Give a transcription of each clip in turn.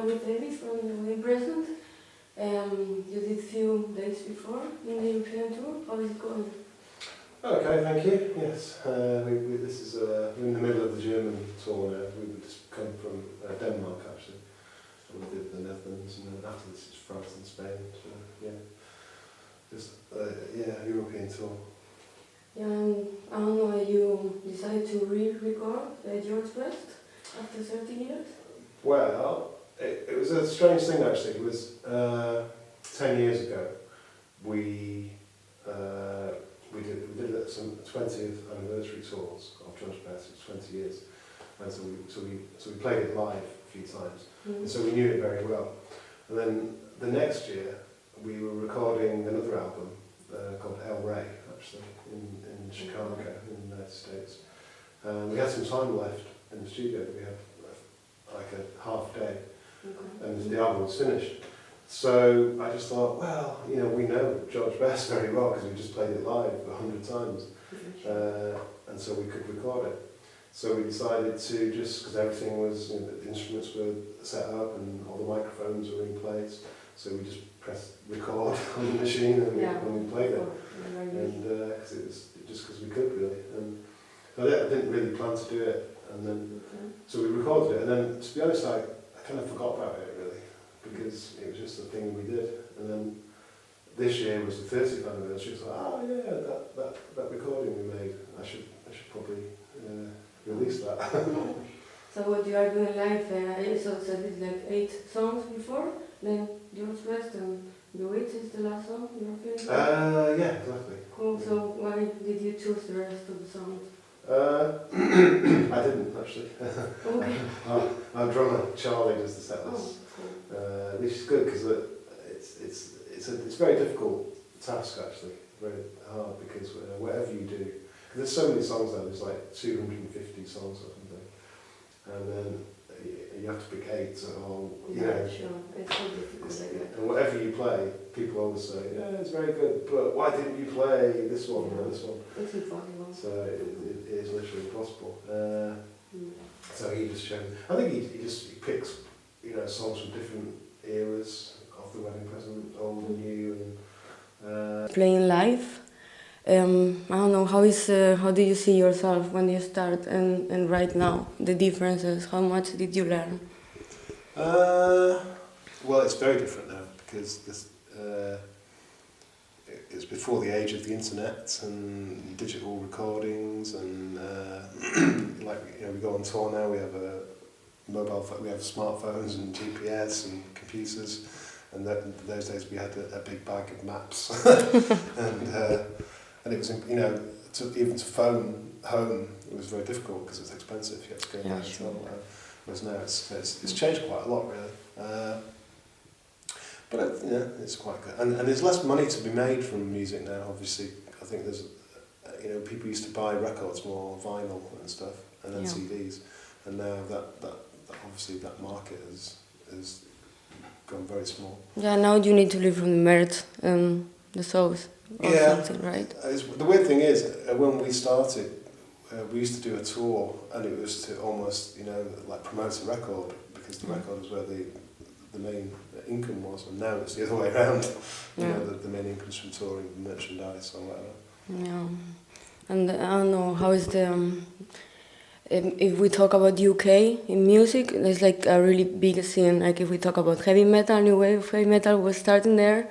with David from Dresden. You did few days before in the European tour. How is it going? Okay, thank you. Yes, this is we're in the middle of the German tour now. We just come from Denmark actually. We did the Netherlands, and then after this is France and Spain. So yeah, just European tour. Yeah, and I don't know, you decided to re-record George Best after 30 years? Well, it was a strange thing actually. It was 10 years ago. We did some 20th anniversary tours of George Best. It's 20 years, and so we played it live a few times, and so we knew it very well. And then the next year we were recording another album called El Rey, actually in Chicago, in the United States. We had some time left in the studio. We had like a half day, and the album was finished. So I just thought, well, you know, we know George Best very well because we just played it live 100 times, and so we could record it. So we decided to just, because everything was, you know, the instruments were set up and all the microphones were in place, so we just pressed record on the machine and we played it, and because it was just because we could really, and I didn't really plan to do it, and then so we recorded it, and then to be honest, I kind of forgot about it really, because it was just a thing we did, and then this year was the 30th anniversary. So oh yeah, that recording we made, I should probably release that. So what you are doing live, so it's like 8 songs before, then George Best and The Witch is the last song you're feeling? Yeah, exactly. Cool, so why did you choose the rest of the songs? I didn't actually. Okay. Our drummer Charlie does the set list, which is good because it's a very difficult task actually, very hard, because whatever you do, because there's so many songs there, there's like 250 songs or something, and then you have to pick 8 or you know. Sure. It's so difficult. And whatever you play, people always say, yeah, it's very good, but why didn't you play this one or this one? It's impossible. So it is literally impossible. So he just showed. I think he picks, you know, songs from different eras of the wedding present, old and new, and playing live. I don't know, how do you see yourself when you start and right now, the differences, how much did you learn? Well, it's very different now because it's before the age of the internet and digital recordings, and like, you know, we go on tour now, we have a mobile phone, we have smartphones and GPS and computers, and those days we had a big bag of maps, and it was, you know, even to phone home, it was very difficult because it was expensive. You had to go there. Sure. Whereas now it's changed quite a lot really. But yeah, it's quite good, and there's less money to be made from music now. Obviously, I think there's, you know, people used to buy records more, vinyl and stuff, and then CDs, and now that obviously that market has gone very small. Yeah, now you need to live from the merch and the shows or something, right? The weird thing is, when we started, we used to do a tour, and it was to almost, you know, like promote a record, because the record was where the main income was, and now it's the other way around. You know, the main income is from touring, merchandise or whatever. Yeah, and I don't know, how is the if we talk about UK in music, there's like a really big scene. Like if we talk about heavy metal, new wave of heavy metal was starting there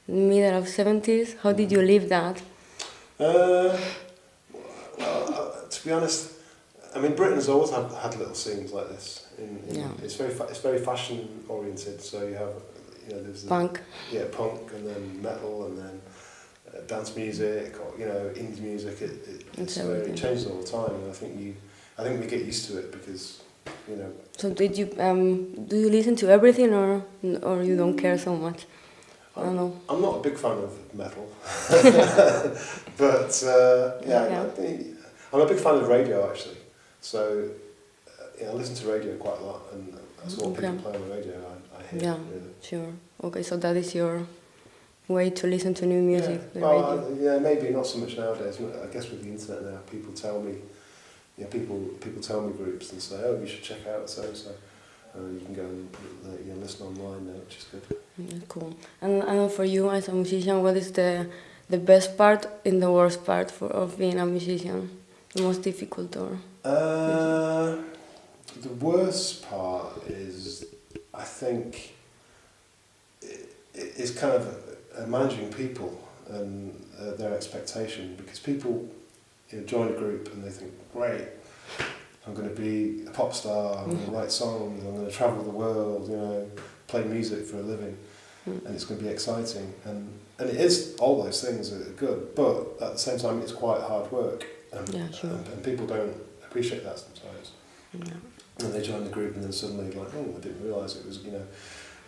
in the middle of 70s. How did you live that? Well, to be honest, I mean, Britain's always had little scenes like this. It's very fashion oriented. So you have, you know, there's punk. Punk, and then metal, and then dance music, or, you know, indie music. It changes all the time, and I think we get used to it because, you know. So did you do you listen to everything, or you don't care so much? I don't know. I'm not a big fan of metal, but I'm a big fan of radio actually. So I listen to radio quite a lot, and that's what people play on the radio. I hear. Yeah, really. Sure. Okay, so that is your way to listen to new music. Yeah, maybe not so much nowadays. I guess with the internet now, people tell me. You know, people tell me groups and say, oh, you should check out so and so. You can go and listen online now, which is good. Yeah, cool. And for you as a musician, what is the best part and the worst part of being a musician? The most difficult or? The worst part is, I think, is kind of managing people and their expectation, because people join a group and they think, great, I'm going to be a pop star, I'm going to write songs, I'm going to travel the world, play music for a living, and it's going to be exciting. And it is, all those things are good, but at the same time it's quite hard work, and people don't appreciate that sometimes. Yeah. And they join the group and then suddenly like, oh, I didn't realise it was,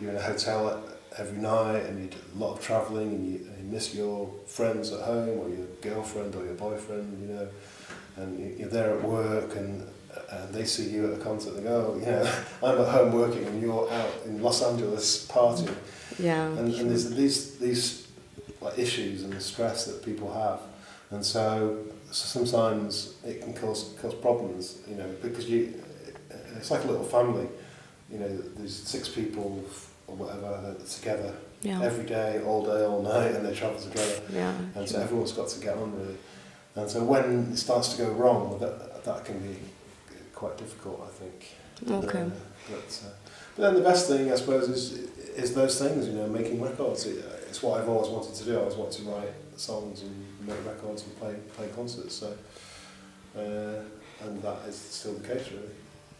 you're in a hotel every night and you do a lot of travelling and you miss your friends at home or your girlfriend or your boyfriend, and you're there at work and they see you at a concert and they go, I'm at home working and you're out in Los Angeles partying. Yeah. And there's these like issues and the stress that people have, and so sometimes it can cause problems, because it's like a little family, there's 6 people or whatever together every day, all night, and they travel together, and so everyone's got to get on really. And so when it starts to go wrong, that can be quite difficult, I think. Okay. But then the best thing, I suppose, is those things, making records. It's what I've always wanted to do. I always wanted to write songs and make records and play concerts. So, and that is still the case, really.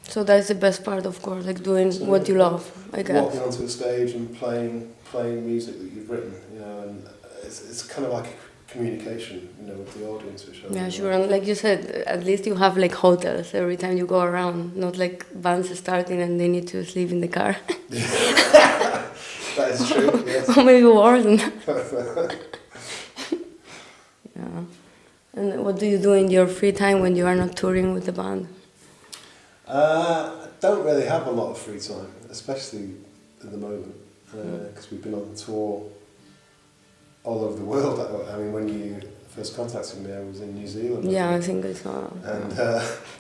So that's the best part, of course, like doing what you love, I guess. Walking onto a stage and playing music that you've written, and it's kind of like a communication, with the audience. Which yeah, sure. And like you said, at least you have like hotels every time you go around, not like bands starting and they need to sleep in the car. That is true, yes. Or maybe worse than that. Yeah. And what do you do in your free time when you are not touring with the band? I don't really have a lot of free time, especially at the moment, because we've been on tour all over the world. I mean, when you first contacted me, I was in New Zealand. Yeah, I think I saw. And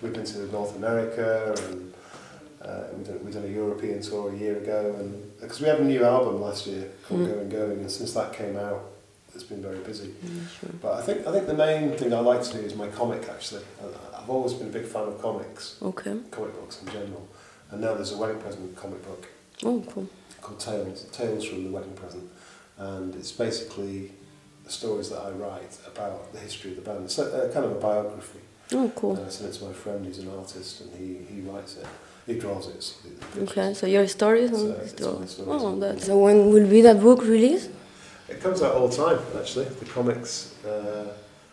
we've been to North America, and we've done a European tour a year ago, and because we had a new album last year called Going, and since that came out, it's been very busy. Sure. But I think the main thing I like to do is my comic, actually. I've always been a big fan of comics. Okay. Comic books in general. And now there's a Wedding Present comic book. Oh, cool. Called Tales from the Wedding Present. And it's basically the stories that I write about the history of the band. It's kind of a biography. Oh, cool. And I sent it to my friend who's an artist, and he writes it. He draws it. Okay, so your stories and stories. Oh, that's so. When will be that book released? It comes out all the time, actually. The comics.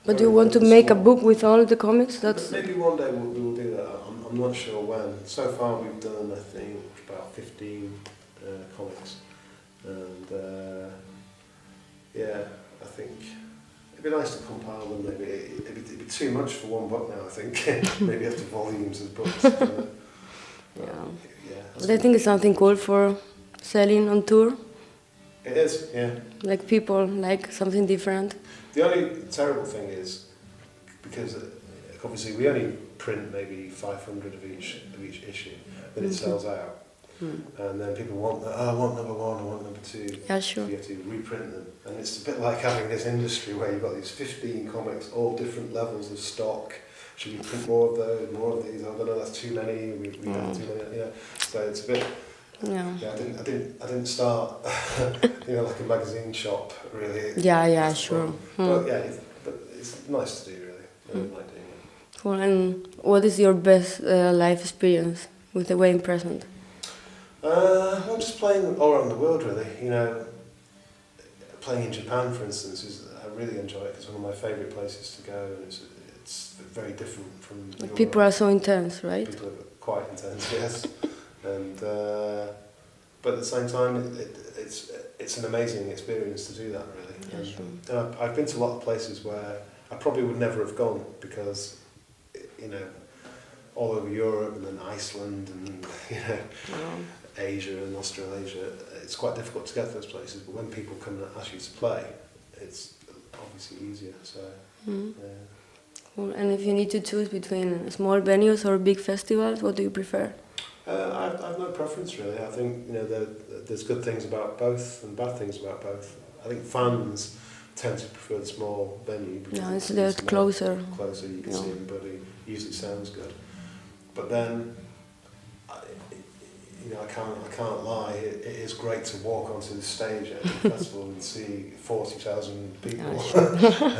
But do you want to make a book with all the comics? That's maybe one day we will do that. I'm not sure when. So far we've done, I think, about 15 comics, and I think it'd be nice to compile them. Maybe it'd be too much for one book now, I think. Maybe after volumes of books. But I think it's something cool for selling on tour. It is, yeah. Like people like something different. The only terrible thing is, because obviously we only print maybe 500 of each issue, then it sells out. And then people want that, I want number 1, I want number 2. Yeah, sure. So you have to reprint them. And it's a bit like having this industry where you've got these 15 comics, all different levels of stock. Should we print more of those, more of these? I don't know, that's too many, we have too many, So it's a bit... Yeah. I didn't start, like a magazine shop, really. Yeah, sure. But it's nice to do, really. I really like doing it. Cool. And what is your best life experience with the Wedding Present? Well, just playing all around the world, really. Playing in Japan, for instance, I really enjoy it. It's one of my favourite places to go, and it's very different from. People are so intense, right? People are quite intense, yes. And but at the same time, it's an amazing experience to do that, really. Yeah, and I've been to a lot of places where I probably would never have gone because, all over Europe and then Iceland and Asia and Australasia, it's quite difficult to get to those places. But when people come and ask you to play, it's obviously easier. So. Well, and if you need to choose between small venues or big festivals, what do you prefer? I've no preference really. I think there's good things about both and bad things about both. I think fans tend to prefer the small venue because it's closer. Closer, you can see everybody. Usually sounds good, but then I can't lie. It is great to walk onto the stage at a festival and see 40,000 people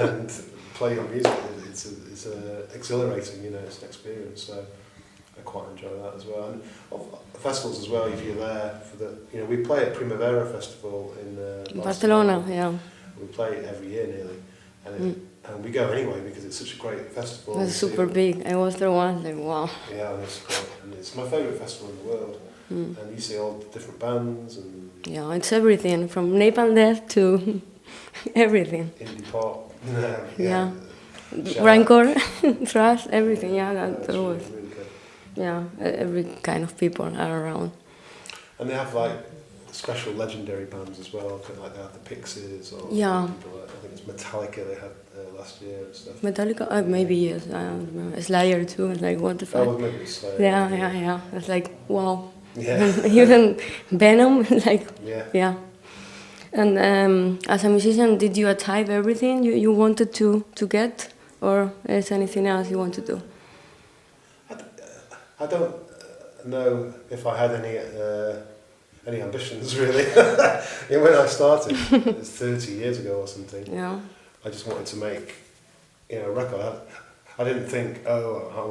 and play your music. It's exhilarating. It's an experience. So I quite enjoy that as well. And festivals as well. If you're there for we play at Primavera Festival in Barcelona. Yeah. We play it every year nearly, and we go anyway because it's such a great festival. It's super big. I was there once. Like wow. Yeah, and it's great. And it's my favourite festival in the world. And you see all the different bands and... Yeah, it's everything, from Napalm Death to everything. Indie pop. Yeah. Rancor, thrash, everything, that's always... Really good. Yeah, every kind of people are around. And they have like special legendary bands as well, like they have the Pixies or... Yeah. People like, I think it's Metallica they had last year and stuff. Metallica? Maybe yes, I don't remember. Slayer too, it's like what the fuck. Oh, maybe it's Slayer. Yeah. It's like, wow. Yeah. Even Venom, like, yeah. And as a musician, did you achieve everything you wanted to get, or is anything else you want to do? I don't know if I had any ambitions really. When I started, it's 30 years ago or something. Yeah. I just wanted to make, a record. I didn't think, I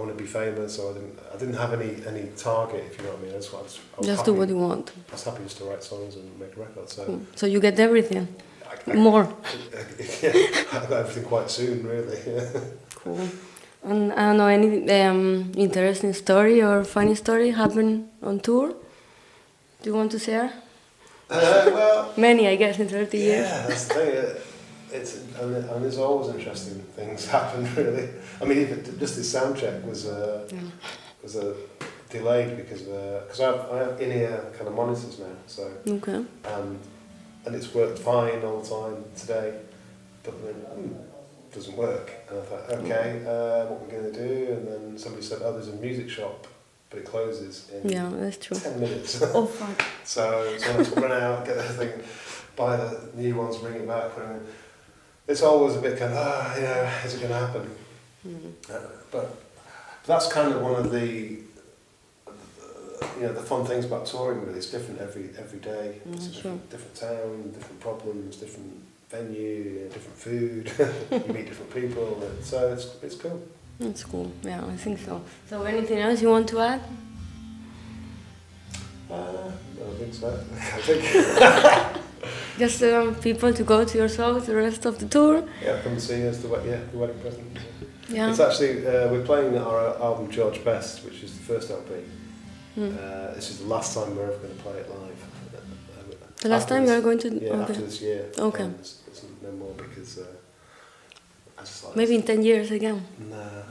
want to be famous, or I didn't have any target, if you know what I mean. I was just do what you want. I was happy just to write songs and make a record. So, cool. So you get everything? More? Yeah, I got everything quite soon, really. Cool. And I don't know, any interesting story or funny story happened on tour? Do you want to share? Well... Many, I guess, in 30 years. Yeah, that's the thing. And there's always interesting things happen, really. I mean, even just this sound check was delayed because I have in-ear kind of monitors now, so okay. And it's worked fine all the time today, but then it doesn't work. And I thought, okay, what we're going to do? And then somebody said, oh, there's a music shop, but it closes in that's true. 10 minutes. Oh fuck! So I had to run out, get the thing, buy the new ones, bring it back. It's always a bit kind of, is it going to happen? But that's kind of one of the fun things about touring. Really, it's different every day. It's a different town, different problems, different venue, different food. You meet different people, so it's cool. It's cool. Yeah, I think so. So, anything else you want to add? I don't think so. I think. Just people to go to your shows the rest of the tour. Yeah, come and see us. The wedding present. Yeah. It's actually we're playing our album George Best, which is the first LP. This is the last time we're ever going to play it live. The last time you are going to? Yeah, after this year. Okay. There's no more because I just like. Maybe in 10 years again. No.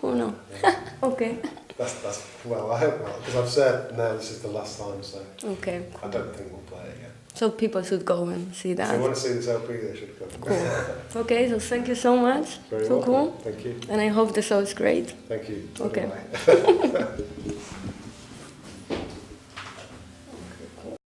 Oh no. Yeah. Okay. That's well. I hope not, because I've said no. This is the last time, so. Okay. I don't think we'll play it again. So people should go and see that. If they want to see this LP, they should come. Cool. Okay, so thank you so much. Very so welcome. Cool. Thank you. And I hope the show is great. Thank you. Okay.